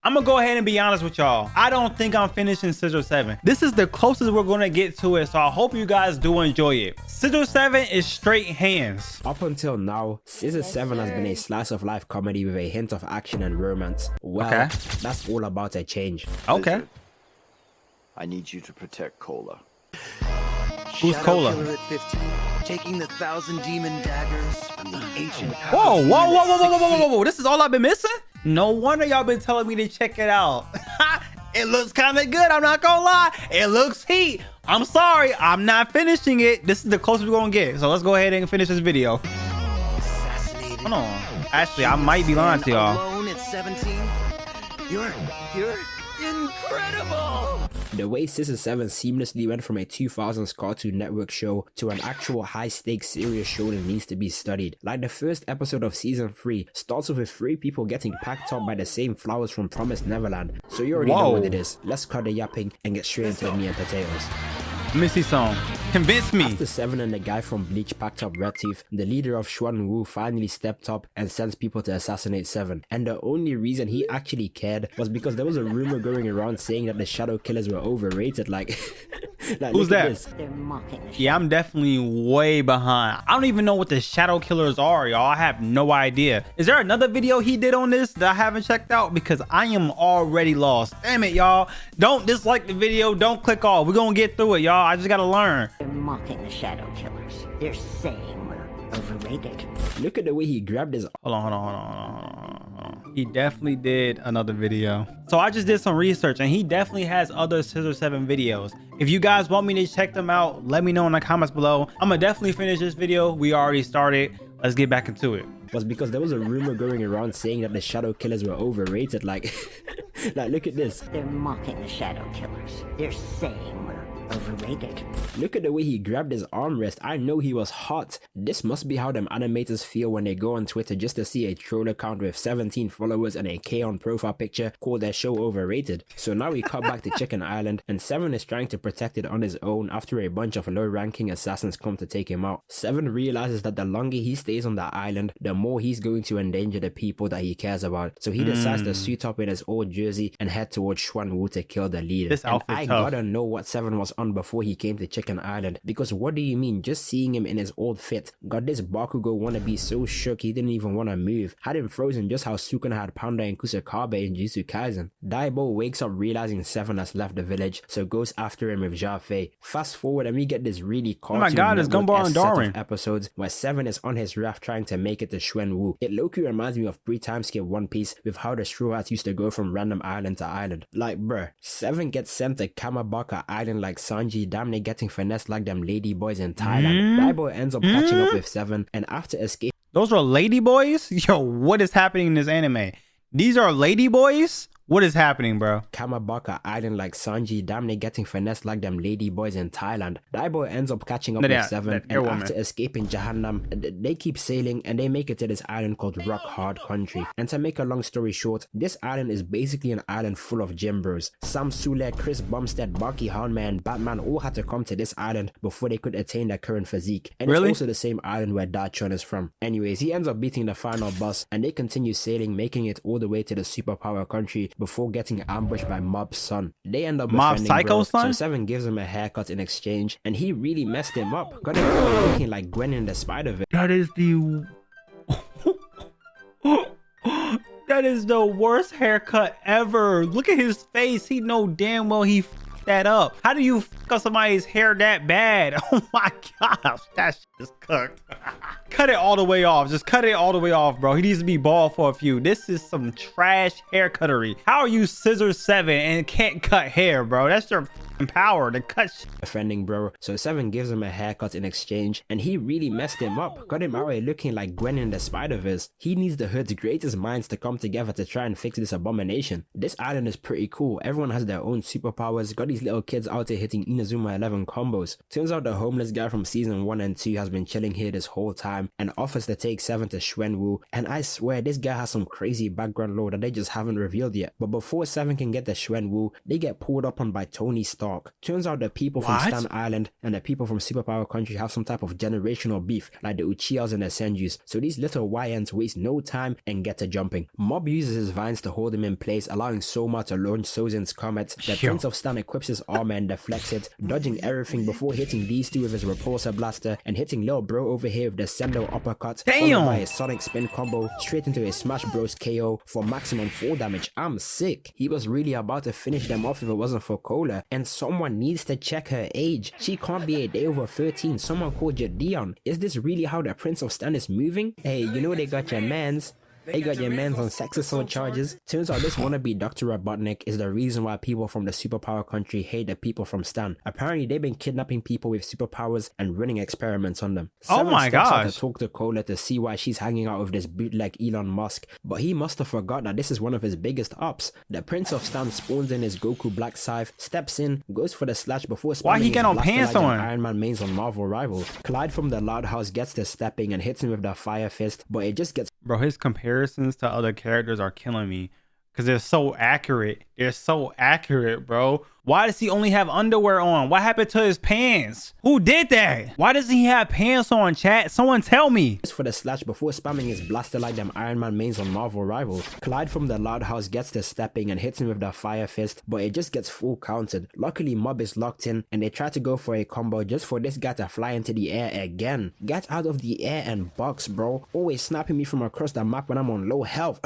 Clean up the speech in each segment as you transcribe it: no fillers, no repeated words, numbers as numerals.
I'm gonna go ahead and be honest with y'all. I don't think I'm finishing Scissor 7. This is the closest we're gonna get to it, so I hope you guys do enjoy it. Scissor 7 is straight hands. Up until now, Scissor 7 has been a slice of life comedy with a hint of action and romance. Well, that's all about to change. Okay. Lizard, I need you to protect Cola. Who's Cola? Killer at 15, taking the 1,000 demon daggers from the ancient. Whoa, whoa, whoa, whoa, whoa, whoa, whoa, whoa. This is all I've been missing? No wonder y'all been telling me to check it out. It looks kind of good, I'm not gonna lie. It looks heat. I'm sorry, I'm not finishing it. This is the closest we're gonna get. So let's go ahead and finish this video. Hold on. Actually, I might be lying to y'all. Alone at 17? You're incredible! The way Scissor 7 seamlessly went from a 2000s Cartoon Network show to an actual high-stakes serious show that needs to be studied. Like the first episode of season 3 starts off with 3 people getting packed up by the same flowers from Promised Neverland. So you already know what it is. Let's cut the yapping and get straight into the meat and potatoes. Let me see some. Convince me. After 7 and the guy from Bleach packed up Red Teeth, the leader of Schwen Wu finally stepped up and sends people to assassinate 7. And the only reason he actually cared was because there was a rumor going around saying that the Shadow Killers were overrated. Like, who's that? They're mocking the Yeah, I'm definitely way behind. I don't even know what the Shadow Killers are, y'all. I have no idea. Is there another video he did on this that I haven't checked out? Because I am already lost. Damn it, y'all. Don't dislike the video. Don't click off. We're gonna get through it, y'all. I just gotta learn. They're mocking the Shadow Killers. They're saying we're overrated. Look at the way he grabbed his... Hold on. He definitely did another video. So I just did some research and he definitely has other Scissor 7 videos. If you guys want me to check them out, let me know in the comments below. I'm gonna definitely finish this video. We already started. Let's get back into it. Was because there was a rumor going around saying that the Shadow Killers were overrated. Like, look at this. They're mocking the Shadow Killers. They're saying we're overrated. Look at the way he grabbed his armrest. I know he was hot. This must be how them animators feel when they go on Twitter just to see a troll account with 17 followers and a K on profile picture call their show overrated. So now we cut back to Chicken Island and 7 is trying to protect it on his own after a bunch of low-ranking assassins come to take him out. 7 realizes that the longer he stays on the island, the more he's going to endanger the people that he cares about. So he decides to suit up in his old jersey and head towards Schwen Wu to kill the leader. This outfit's I tough. gotta know what 7 was on before he came to Chicken Island, because what do you mean just seeing him in his old fit got this Bakugo wannabe so shook he didn't even want to move, had him frozen just how Sukuna had Panda and Kusakabe in Jujutsu Kaisen. Daibo wakes up realizing 7 has left the village, so goes after him with Jafei. Fast forward and we get this really Cartoon it's Gumball and set of Darwin. episodes where 7 is on his raft trying to make it to Schwen Wu. It low-key reminds me of pre-time skip One Piece with how the Straw Hats used to go from random island to island. Like bruh, 7 gets sent to Kamabaka Island like Sanji, damn near getting finessed like them lady boys in Thailand. Daibo ends up catching up with 7 and after escaping... Those are lady boys? Yo, what is happening in this anime? These are lady boys? What is happening, bro? Kamabaka Island like Sanji, damn near getting finessed like them lady boys in Thailand. Daibo ends up catching up with 7 and after escaping Jahannam, they keep sailing and they make it to this island called Rock Hard Country. And to make a long story short, this island is basically an island full of gym bros. Sam Sule, Chris Bumstead, Bucky Houndman, and Batman all had to come to this island before they could attain their current physique. And it's also the same island where Dachon is from. Anyways, he ends up beating the final boss and they continue sailing, making it all the way to the superpower country before getting ambushed by Mob's son. They end up Mob Psycho's son? So 7 gives him a haircut in exchange and he really messed him up. Got him looking like Gwen in the Spider-Verse. That is the... that is the worst haircut ever. Look at his face. He know damn well he f***ed that up. How do you f*** up somebody's hair that bad? Oh my gosh, that shit is cooked. Cut it all the way off. Just cut it all the way off, bro. He needs to be bald for a few. This is some trash hair cuttery. How are you Scissor 7 and can't cut hair, bro? That's your power to cut shit. Offending, bro. So 7 gives him a haircut in exchange and he really messed him up. Got him out here looking like Gwen in the Spider-Verse. He needs the hood's greatest minds to come together to try and fix this abomination. This island is pretty cool. Everyone has their own superpowers. Got these little kids out here hitting Inazuma 11 combos. Turns out the homeless guy from season 1 and 2 has has been chilling here this whole time and offers to take 7 to Schwen Wu, and I swear this guy has some crazy background lore that they just haven't revealed yet. But before 7 can get the Schwen Wu, they get pulled up on by Tony Stark. Turns out the people from Stan Island and the people from Superpower Country have some type of generational beef like the Uchihas and the Senjus, so these little YNs waste no time and get to jumping. Mob uses his vines to hold him in place, allowing Soma to launch Sozin's comet. The Prince of Stan equips his armor and deflects it, dodging everything before hitting these two with his repulsor blaster and hitting Lil Bro over here with the Sendo uppercut, followed by a sonic spin combo straight into a Smash Bros KO for maximum 4 damage. I'm sick. He was really about to finish them off if it wasn't for Cola, and someone needs to check her age. She can't be a day over 13. Someone called you Dion. Is this really how the Prince of Stan is moving? Hey, you know they got your mans. They got your mans on sex assault charges. Turns out this wannabe Dr. Robotnik is the reason why people from the Superpower Country hate the people from Stan. Apparently, they've been kidnapping people with superpowers and running experiments on them. Oh my gosh. To talk to Cola to see why she's hanging out with this bootleg Elon Musk, but he must have forgot that this is one of his biggest ops. The Prince of Stan spawns in his Goku Black Scythe, steps in, goes for the slash before spamming why he get no pants on? Iron Man mains on Marvel Rivals. Clyde from the Loud House gets to stepping and hits him with the Fire Fist, but it just gets... Bro, his comparisons to other characters are killing me because they're so accurate. They're so accurate, bro. Why does he only have underwear on? What happened to his pants? Who did that? Why doesn't he have pants on, chat? Someone tell me. For the slash before spamming his blaster like them Iron Man mains on Marvel Rivals. Clyde from the Loud House gets to stepping and hits him with the Fire Fist, but it just gets full counted. Luckily, Mob is locked in and they try to go for a combo just for this guy to fly into the air again. Get out of the air and box, bro. Always snapping me from across the map when I'm on low health.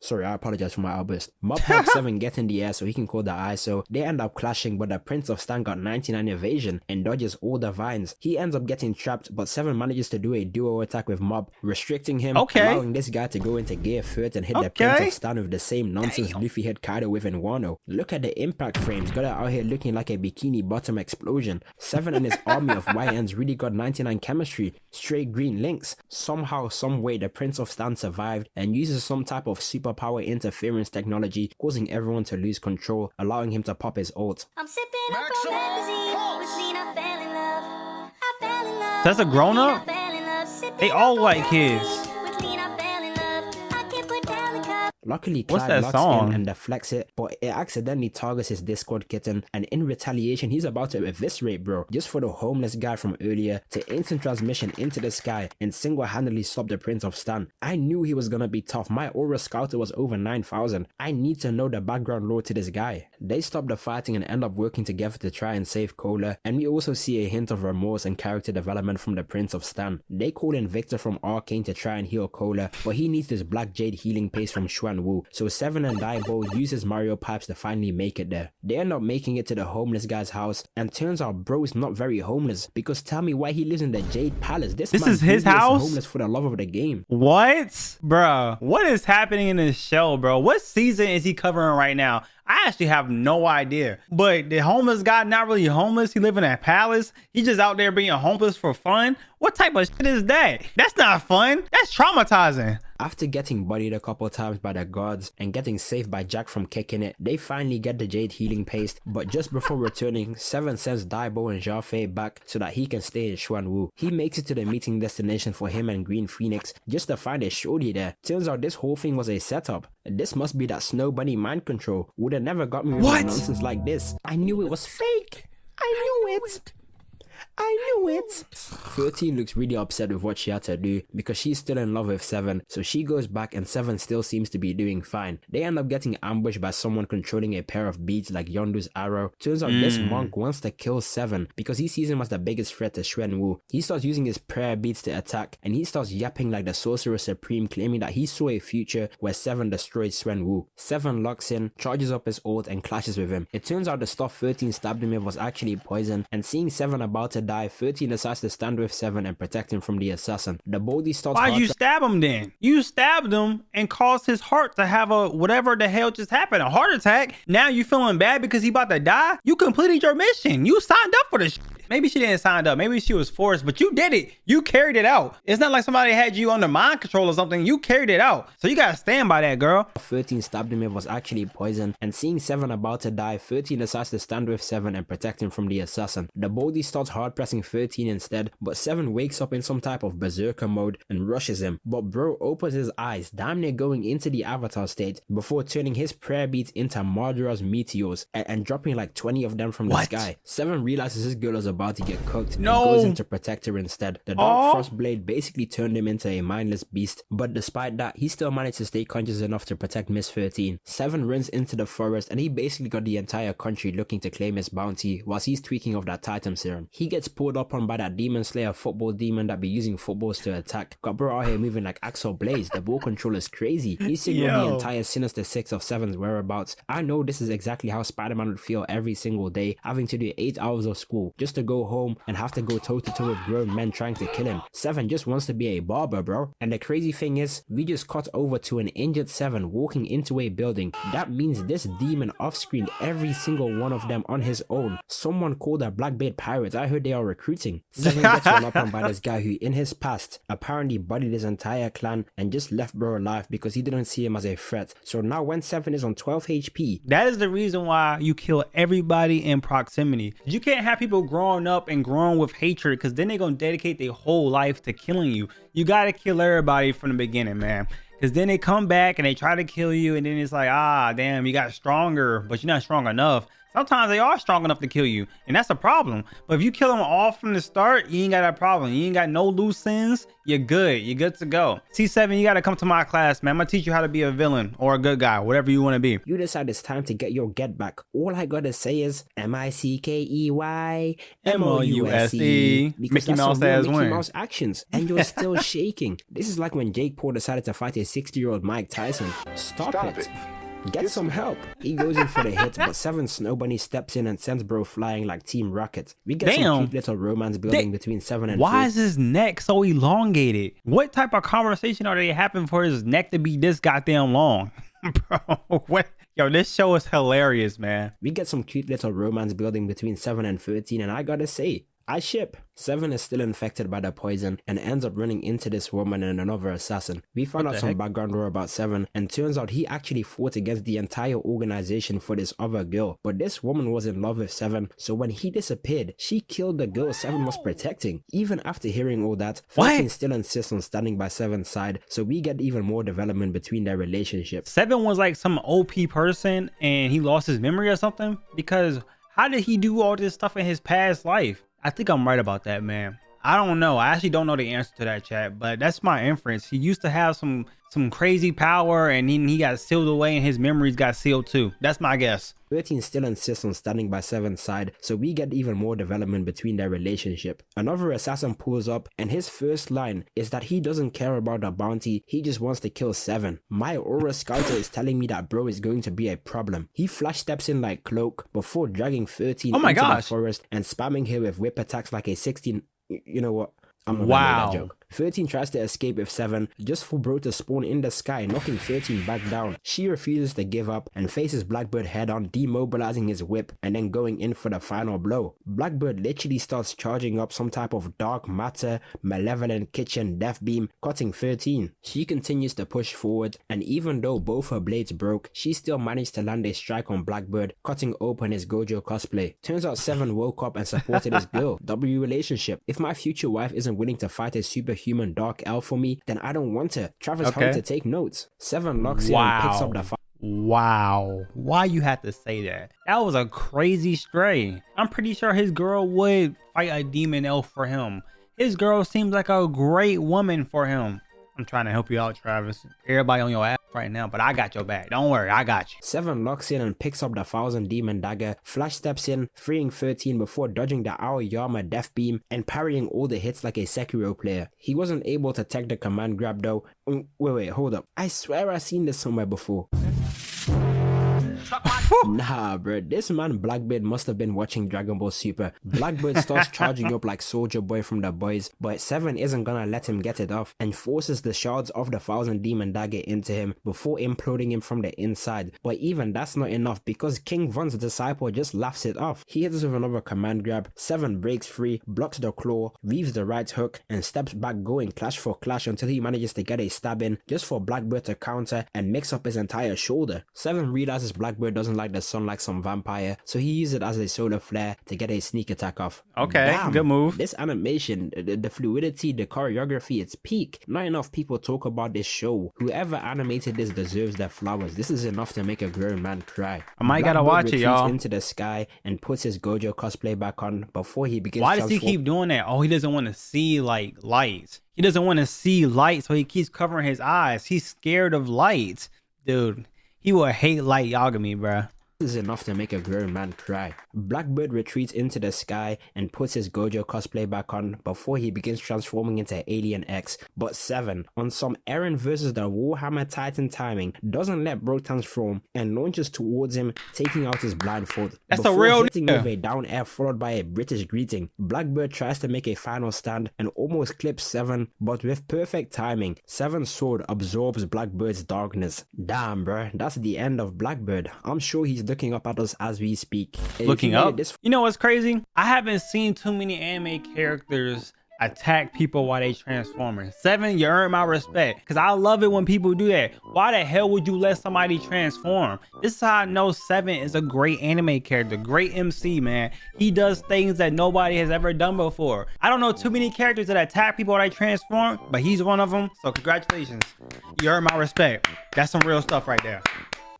Sorry, I apologize for my outburst. Mob helps 7 get in the air so he can call the ISO. They end up clashing, but the Prince of Stan got 99 evasion and dodges all the vines. He ends up getting trapped, but 7 manages to do a duo attack with Mob, restricting him, allowing this guy to go into gear 3rd and hit the Prince of Stan with the same nonsense Luffy hit Kaido with in Wano. Look at the impact frames, got it out here looking like a bikini bottom explosion. 7 and his army of YNs really got 99 chemistry, straight green links. Somehow, some way, the Prince of Stan survived and uses some type of superpower interference technology, causing everyone to lose control, allowing him to pop his ult. I'm sipping up on magazine, which mean I fell in love. I fell in love. That's a grown up? They all like kids. Luckily, Clyde locks in and deflects it, but it accidentally targets his Discord kitten, and in retaliation, he's about to eviscerate bro, just for the homeless guy from earlier to instant transmission into the sky and single-handedly stop the Prince of Stan. I knew he was gonna be tough. My aura scouter was over 9,000. I need to know the background lore to this guy. They stop the fighting and end up working together to try and save Cola, and we also see a hint of remorse and character development from the Prince of Stan. They call in Victor from Arcane to try and heal Cola, but he needs this Black Jade healing paste from Schwen Wu, so 7 and Daibo uses Mario Pipes to finally make it there. They end up making it to the homeless guy's house, and turns out bro is not very homeless, because tell me why he lives in the Jade Palace. This is his house? Homeless for the love of the game. What? Bruh, what is happening in this show, bro? What season is he covering right now? I actually have no idea. But the homeless guy, not really homeless. He live in a palace. He just out there being homeless for fun. What type of shit is that? That's not fun. That's traumatizing. After getting bodied a couple times by the guards and getting saved by Jack from kicking it, they finally get the Jade healing paste, but just before returning, 7 sends Daibo and Xiaofei back so that he can stay in Schwen Wu. He makes it to the meeting destination for him and Green Phoenix just to find a shorty there. Turns out this whole thing was a setup. This must be that Snow Bunny mind control. Would have never got me with nonsense like this. I knew it was fake. I knew it. 13 looks really upset with what she had to do because she's still in love with 7, so she goes back and 7 still seems to be doing fine. They end up getting ambushed by someone controlling a pair of beads like Yondu's arrow. Turns out this monk wants to kill 7 because he sees him as the biggest threat to Schwen Wu. He starts using his prayer beads to attack, and he starts yapping like the Sorcerer Supreme, claiming that he saw a future where 7 destroys Schwen Wu. 7 locks in, charges up his ult and clashes with him. It turns out the stuff 13 stabbed him with was actually poison, and seeing 7 about to die, 13 decides to stand with 7 and protect him from the assassin. The Baldy starts... Why'd you stab him then? You stabbed him and caused his heart to have a whatever the hell just happened, a heart attack. Now you feeling bad because he about to die? You completed your mission. You signed up for this shit. Maybe she didn't sign up. Maybe she was forced, but you did it. You carried it out. It's not like somebody had you under mind control or something. You carried it out. So you gotta stand by that, girl. 13 stabbed him with was actually poison, and seeing 7 about to die, 13 decides to stand with 7 and protect him from the assassin. The Baldy starts hard pressing 13 instead, but 7 wakes up in some type of berserker mode and rushes him. But bro opens his eyes, damn near going into the avatar state, before turning his prayer beads into murderous meteors and dropping like 20 of them from the sky. 7 realizes his girl is about to get cooked and goes in to protect her instead. The Dark Frost Blade basically turned him into a mindless beast, but despite that, he still managed to stay conscious enough to protect Miss 13. 7 runs into the forest and he basically got the entire country looking to claim his bounty whilst he's tweaking off that Titan serum. He gets pulled up on by that Demon Slayer football demon that be using footballs to attack. Got bro out here moving like Axel Blaze. The ball control is crazy. He signaled the entire Sinister Six of 7's whereabouts. I know this is exactly how Spider-Man would feel every single day, having to do 8 hours of school just to go home and have to go toe to toe with grown men trying to kill him. 7 just wants to be a barber, bro. And the crazy thing is, we just cut over to an injured 7 walking into a building. That means this demon off-screened every single one of them on his own. Someone called a Blackbird pirates. I heard they are recruiting. 7 gets run up on by this guy who in his past apparently bodied his entire clan and just left bro alive because he didn't see him as a threat. So now when 7 is on 12 HP, that is the reason why you kill everybody in proximity. You can't have people growing up and growing with hatred, because then they're gonna dedicate their whole life to killing you. You gotta kill everybody from the beginning, man. Because then they come back and they try to kill you, and then it's like, ah, damn, you got stronger, but you're not strong enough. Sometimes they are strong enough to kill you, and that's a problem. But if you kill them all from the start, you ain't got that problem. You ain't got no loose ends. You're good. You're good to go. C7, you got to come to my class, man. I'm going to teach you how to be a villain or a good guy, whatever you want to be. You decide it's time to get your get back. All I got to say is M-I-C-K-E-Y M-O-U-S-E. Because Mickey Mouse has Mickey win. Mouse actions, and you're still shaking. This is like when Jake Paul decided to fight a 60-year-old Mike Tyson. Stop it. Get some help. He goes in for the hit, but 7 Snow Bunny steps in and sends bro flying like Team Rocket. We get some cute little romance building between 7 and 4. Why is his neck so elongated? What type of conversation are they having for his neck to be this goddamn long? Bro, what? Yo, this show is hilarious, man. We get some cute little romance building between 7 and 13, and I gotta say, I ship. 7 is still infected by the poison and ends up running into this woman and another assassin. We found out some background lore about 7, and turns out he actually fought against the entire organization for this other girl. But this woman was in love with 7, so when he disappeared, she killed the girl 7 was protecting. Even after hearing all that, 13 still insists on standing by 7's side, so we get even more development between their relationship. 7 was like some OP person and he lost his memory or something? Because how did he do all this stuff in his past life? I think I'm right about that, man. I don't know. I actually don't know the answer to that, chat, but that's my inference. He used to have some crazy power, and he got sealed away and his memories got sealed too. That's my guess. 13 still insists on standing by 7's side, so we get even more development between their relationship. Another assassin pulls up, and his first line is that he doesn't care about the bounty, he just wants to kill 7. My aura scouter is telling me that bro is going to be a problem. He flash steps in like Cloak before dragging 13 into the forest and spamming her with whip attacks like a 16. You know what? I'm not gonna make that joke. 13 tries to escape with 7 just for bro to spawn in the sky, knocking 13 back down. She refuses to give up and faces Blackbird head on, demobilizing his whip and then going in for the final blow. Blackbird literally starts charging up some type of dark matter, malevolent kitchen death beam, cutting 13. She continues to push forward, and even though both her blades broke, she still managed to land a strike on Blackbird, cutting open his Gojo cosplay. Turns out 7 woke up and supported his girl. W relationship. If my future wife isn't willing to fight a superhuman dark elf for me, then I don't want her. Travis had to take notes. 7 locks in and picks up the fight. Wow, why you had to say that? That was a crazy stray. I'm pretty sure his girl would fight a demon elf for him. His girl seems like a great woman for him. I'm trying to help you out, Travis. Everybody on your ass right now, but I got your back. Don't worry, I got you. 7 locks in and picks up the 1000 demon dagger. Flash steps in, freeing 13 before dodging the Aoyama death beam and parrying all the hits like a Sekiro player. He wasn't able to tech the command grab though. Wait, hold up. I swear I've seen this somewhere before. Nah, bro. This man Blackbird must have been watching Dragon Ball Super. Blackbird starts charging up like Soldier Boy from the boys, but 7 isn't gonna let him get it off and forces the shards of the 1000 Demon Dagger into him before imploding him from the inside. But even that's not enough because King Von's disciple just laughs it off. He hits with another command grab, 7 breaks free, blocks the claw, weaves the right hook, and steps back going clash for clash until he manages to get a stab in just for Blackbird to counter and mix up his entire shoulder. 7 realizes Blackbird doesn't like the sun like some vampire, so he uses it as a solar flare to get a sneak attack off. Okay, Damn, good move. This animation, the fluidity, the choreography, it's peak. Not enough people talk about this show. Whoever animated this deserves their flowers. This is enough to make a grown man cry. I might gotta watch it, y'all. Into the sky and puts his Gojo cosplay back on before he begins. Why does he keep doing that? Oh, he doesn't want to see like lights. He doesn't want to see light, so he keeps covering his eyes. He's scared of lights. Dude, he will hate Light Yagami, bruh. Is enough to make a grown man cry. Blackbird retreats into the sky and puts his Gojo cosplay back on before he begins transforming into Alien X. But 7, on some Eren versus the Warhammer Titan timing, doesn't let bro transform and launches towards him, taking out his blindfold. That's a real hitting with a down air followed by a British greeting. Blackbird tries to make a final stand and almost clips 7, but with perfect timing, 7's sword absorbs Blackbird's darkness. Damn, bruh, that's the end of Blackbird. I'm sure he's looking up at us as we speak. Looking up? You know what's crazy? I haven't seen too many anime characters attack people while they transforming. 7, you earn my respect, because I love it when people do that. Why the hell would you let somebody transform? This is how I know 7 is a great anime character, great MC, man. He does things that nobody has ever done before. I don't know too many characters that attack people while they transform, but he's one of them. So congratulations, you earn my respect. That's some real stuff right there.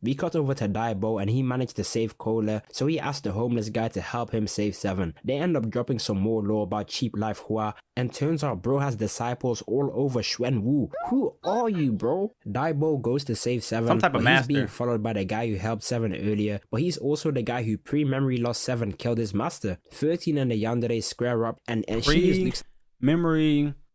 We cut over to Daibo and he managed to save Cola, so he asked the homeless guy to help him save 7. They end up dropping some more lore about Cheap Life Hua, and turns out bro has disciples all over Schwen Wu. Who are you, bro? Daibo goes to save 7, some type of master. He's being followed by the guy who helped 7 earlier, but he's also the guy who pre-memory lost 7 killed his master. 13 and the Yandere square up, and she just looks...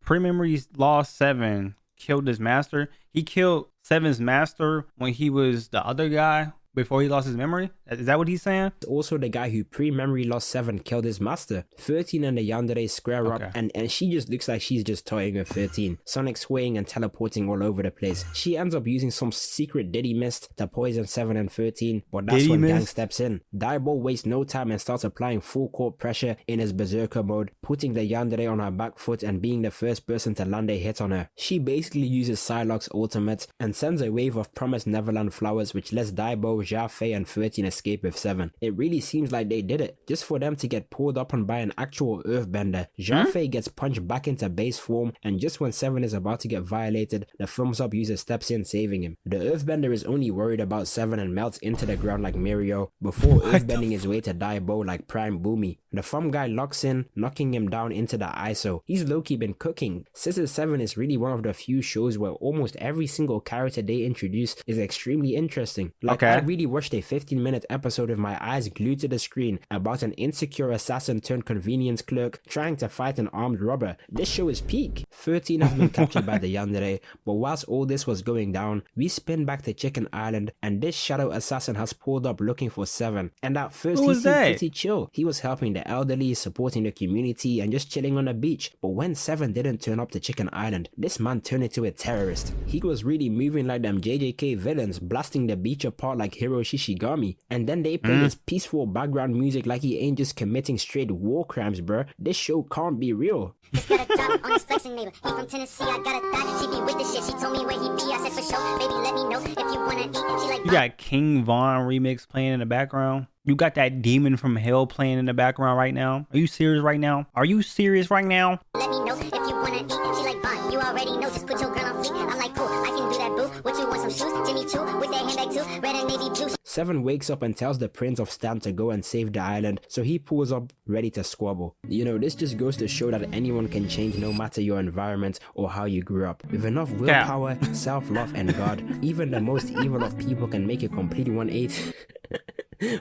Pre-memory lost 7 killed his master. He killed 7's master when he was the other guy before he lost his memory? Is that what he's saying? Also the guy who pre-memory lost 7 killed his master. 13 and the Yandere square up, and she just looks like she's just toying with 13. Sonic swaying and teleporting all over the place. She ends up using some secret Diddy mist to poison 7 and 13, but that's when Gang steps in. Daibo wastes no time and starts applying full court pressure in his berserker mode, putting the Yandere on her back foot and being the first person to land a hit on her. She basically uses Psylocke's ultimate and sends a wave of Promised Neverland flowers, which lets Daibo, Jaffe and 13 escape with 7. It really seems like they did it just for them to get pulled up on by an actual earthbender. Jaffe gets punched back into base form, and just when 7 is about to get violated, the thumbs up user steps in, saving him. The earthbender is only worried about 7 and melts into the ground like Mirio before earthbending his way to Daibo like Prime Boomy. The thumb guy locks in, knocking him down into the ISO. He's low-key been cooking. Scissor 7 is really one of the few shows where almost every single character they introduce is extremely interesting. Like, I really watched a 15-minute episode with my eyes glued to the screen about an insecure assassin turned convenience clerk trying to fight an armed robber. This show is peak. 13 has been captured by the Yandere, but whilst all this was going down, we spin back to Chicken Island, and this shadow assassin has pulled up looking for 7. And at first he seemed pretty chill. He was helping the elderly, supporting the community, and just chilling on the beach. But when 7 didn't turn up to Chicken Island, this man turned into a terrorist. He was really moving like them JJK villains, blasting the beach apart like Hiro Shishigami. And then they play this peaceful background music like he ain't just committing straight war crimes, bruh. This show can't be real. Just got a job on his flexing neighbor. He from Tennessee, I got a thought. She be with the shit. She told me where he be. I said for sure, baby, let me know if you wanna eat. She like, you got King Von remix playing in the background. You got that Demon from Hell playing in the background right now. Are you serious right now? Are you serious right now? Let me know if you wanna eat. She like, Von, you already know. Just put your gun on fleek. I'm like, cool, I can do that, boo. What you want, some shoes? Jimmy Choo with that handbag too. Red and navy blue. 7 wakes up and tells the Prince of Stan to go and save the island, so he pulls up ready to squabble. You know, this just goes to show that anyone can change no matter your environment or how you grew up. With enough willpower, self-love and God, even the most evil of people can make a complete 180.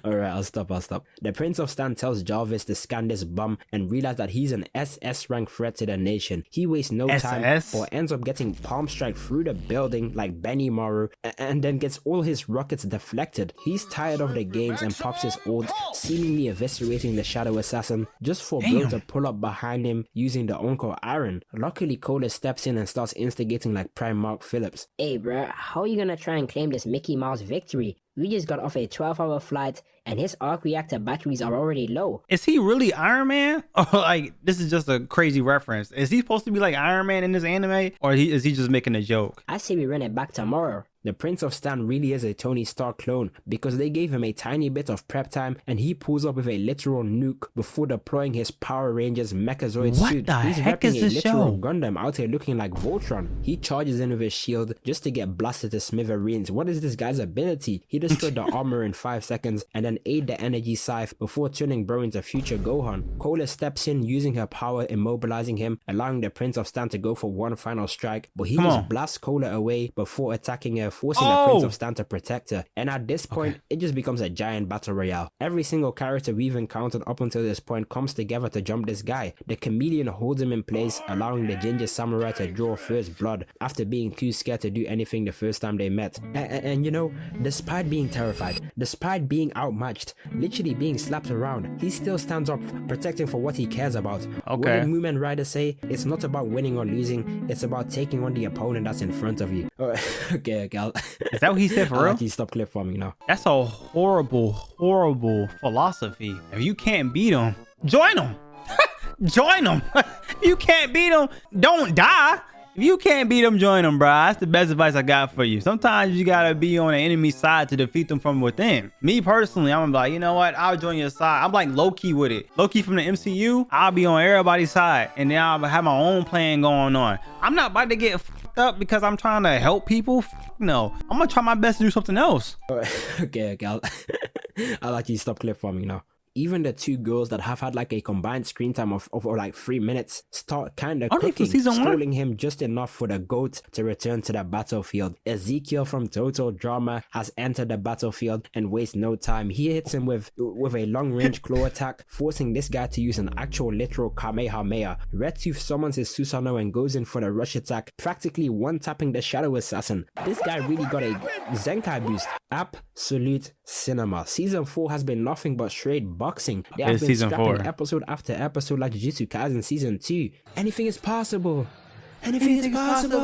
Alright, I'll stop. The Prince of Stan tells Jarvis to scan this bum and realize that he's an SS rank threat to the nation. He wastes no time or ends up getting palm strike through the building like Benny Morrow and then gets all his rockets deflected. He's tired of the games and pops his ult, seemingly eviscerating the Shadow Assassin just for Bro to pull up behind him using the Uncle Iron. Luckily, Cola steps in and starts instigating like Prime Mark Phillips. Hey bruh, how are you gonna try and claim this Mickey Mouse victory? We just got off a 12-hour flight and his arc reactor batteries are already low. Is he really Iron Man? Or like, this is just a crazy reference. Is he supposed to be like Iron Man in this anime? Or is he just making a joke? I say we run it back tomorrow. The Prince of Stan really is a Tony Stark clone because they gave him a tiny bit of prep time and he pulls up with a literal nuke before deploying his Power Rangers Mechazoid suit. He's repping a literal Gundam out here looking like Voltron. He charges in with his shield just to get blasted to smithereens. What is this guy's ability? He destroyed the armor in 5 seconds and then ate the energy scythe before turning Bro into future Gohan. Cola steps in using her power, immobilizing him, allowing the Prince of Stan to go for one final strike, but he just blasts Cola away before attacking her, forcing the Prince of Stan to protect her. And at this point, it just becomes a giant battle royale. Every single character we've encountered up until this point comes together to jump this guy. The chameleon holds him in place, allowing the ginger samurai to draw first blood after being too scared to do anything the first time they met. And you know, despite being terrified, despite being outmatched, literally being slapped around, he still stands up, protecting for what he cares about. What did Moomin Rider say? It's not about winning or losing, it's about taking on the opponent that's in front of you. Okay, is that what he said for real? You stop clip farming now. That's a horrible philosophy. If you can't beat him, join him. Join him. If you can't beat him, don't die. If you can't beat them, join them, bro. That's the best advice I got for you. Sometimes you gotta be on the enemy side to defeat them from within. Me personally, I'm like, you know what? I'll join your side. I'm like low-key with it. Low-key from the MCU, I'll be on everybody's side. And then I'll have my own plan going on. I'm not about to get fucked up because I'm trying to help people. No. I'm gonna try my best to do something else. Okay, I'll let you stop clip farming now. Even the two girls that have had like a combined screen time of like 3 minutes start kind of cooking, stalling him just enough for the GOAT to return to the battlefield. Ezekiel from Total Drama has entered the battlefield and wastes no time. He hits him with a long-range claw attack, forcing this guy to use an actual literal Kamehameha. Red Tooth summons his Susanoo and goes in for the rush attack, practically one-tapping the Shadow Assassin. This guy really got a Zenkai boost. Absolute cinema. Season 4 has been nothing but straight boxing. They have been scrapping episode after episode like Jujutsu Kaisen Season 2. Anything is possible. Anything is possible.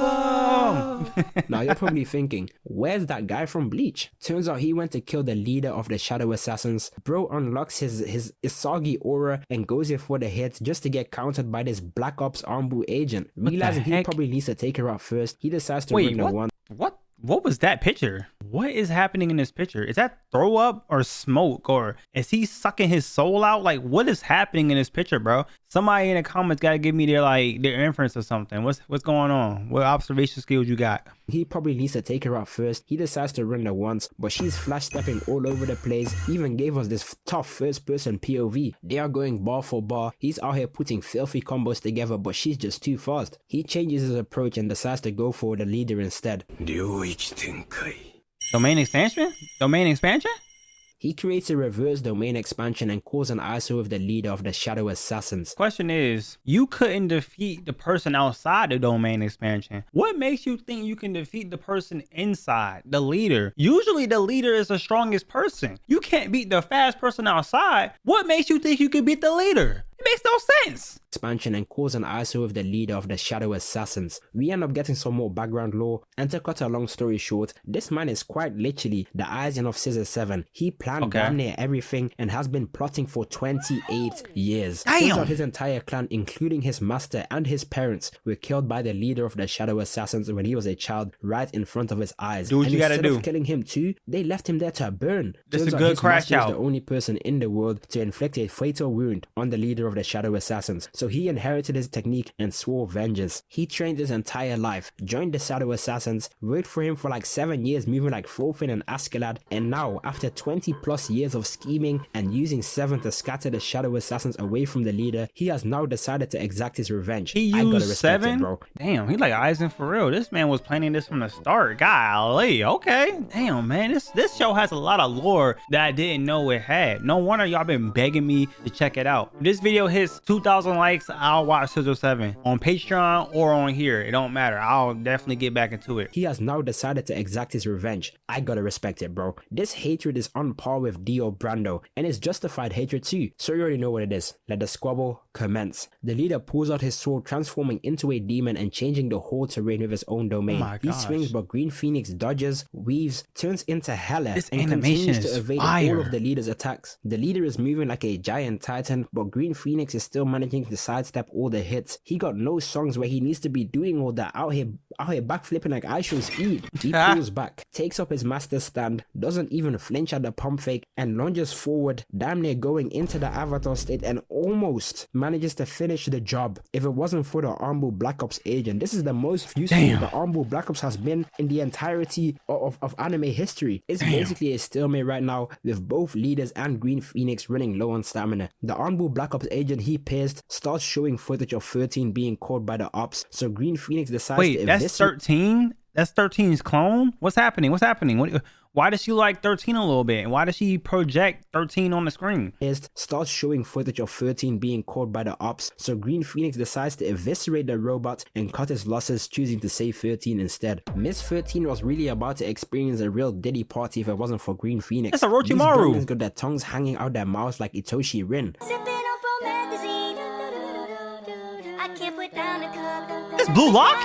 Now you're probably thinking, where's that guy from Bleach? Turns out he went to kill the leader of the Shadow Assassins. Bro unlocks his Isagi aura and goes in for the hit just to get countered by this Black Ops Armbu agent. Realizing he probably needs to take her out first, he decides to bring the one. What was that picture? What is happening in this picture? Is that throw up or smoke, or is he sucking his soul out? Like, what is happening in this picture, bro? Somebody in the comments gotta give me their inference or something. What's going on? What observation skills you got? He probably needs to take her out first. He decides to run the once, but she's flash stepping all over the place. He even gave us this tough first person POV. They are going bar for bar. He's out here putting filthy combos together, but she's just too fast. He changes his approach and decides to go for the leader instead. Domain expansion? Domain expansion? He creates a reverse domain expansion and calls an ISO with the leader of the Shadow Assassins. Question is, you couldn't defeat the person outside the domain expansion. What makes you think you can defeat the person inside, the leader? Usually the leader is the strongest person. You can't beat the fast person outside. What makes you think you could beat the leader? It makes no sense. Expansion and calls an ISO with the leader of the Shadow Assassins. We end up getting some more background lore, and to cut a long story short, this man is quite literally the Aizen of Scissor 7. He planned damn near everything and has been plotting for 28 years. Turns out his entire clan, including his master and his parents, were killed by the leader of the Shadow Assassins when he was a child, right in front of his eyes. Do what you gotta do. Instead of killing him too, they left him there to burn. This is a good crash out. His master is the only person in the world to inflict a fatal wound on the leader of of the Shadow Assassins, so he inherited his technique and swore vengeance. He trained his entire life, joined the Shadow Assassins, worked for him for like 7 years moving like Thorfinn and Askeladd, and now after 20 plus years of scheming and using Seven to scatter the Shadow Assassins away from the leader, he has now decided to exact his revenge. He used Seven? Bro. Damn, he like Eisen for real. This man was planning this from the start. Golly, okay. Damn, man, this show has a lot of lore that I didn't know it had. No wonder y'all been begging me to check it out. If this video hits 2,000 likes, I'll watch Scissor 7 on Patreon or on here. It don't matter. I'll definitely get back into it. He has now decided to exact his revenge. I gotta respect it, bro. This hatred is on par with Dio Brando, and it's justified hatred too. So you already know what it is. Let the squabble commence. The leader pulls out his sword, transforming into a demon and changing the whole terrain with his own domain. He swings, but Green Phoenix dodges, weaves, turns into Hela, and continues to evade all of the leader's attacks. The leader is moving like a giant titan, but Green Phoenix is still managing to sidestep all the hits. He got no songs where he needs to be doing all that, out here backflipping like I show speed. He pulls back, takes up his master stand, doesn't even flinch at the pump fake, and lunges forward, damn near going into the avatar state, and almost manages to finish the job. If it wasn't for the Armbu Black Ops agent, this is the most useful the Armbu Black Ops has been in the entirety of anime history. It's basically a stalemate right now, with both leaders and Green Phoenix running low on stamina. The Armbu Black Ops agent he pissed starts showing footage of 13 being caught by the ops, so Green Phoenix decides to that's 13? That's 13's clone? What's happening? What's happening? Why does she like 13 a little bit? And why does she project 13 on the screen? Starts showing footage of 13 being caught by the ops, so Green Phoenix decides to eviscerate the robot and cut his losses, choosing to save 13 instead. Miss 13 was really about to experience a real Diddy party if it wasn't for Green Phoenix. That's a Orochimaru. These got their tongues hanging out their mouths like Itoshi Rin. This Blue Lock?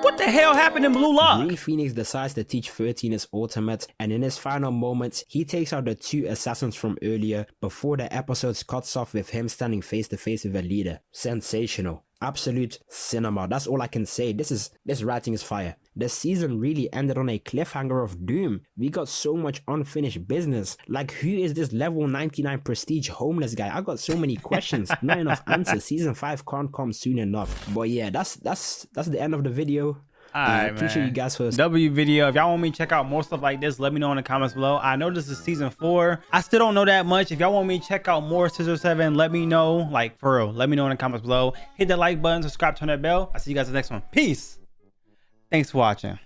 What the hell happened in Blue Lock? Green Phoenix decides to teach 13 his ultimate, and in his final moments, he takes out the 2 assassins from earlier before the episode cuts off with him standing face to face with a leader. Sensational. Absolute cinema. That's all I can say. This writing is fire. The season really ended on a cliffhanger of doom. We got so much unfinished business. Like, who is this level 99 prestige homeless guy? I got so many questions, not enough answers. Season 5 can't come soon enough. But yeah, that's the end of the video. I appreciate you guys for W video. If y'all want me to check out more stuff like this, let me know in the comments below. I know this is season 4. I still don't know that much. If y'all want me to check out more Scissor 7, let me know. Like, for real, let me know in the comments below. Hit that like button, subscribe, turn that bell. I'll see you guys in the next one. Peace. Thanks for watching.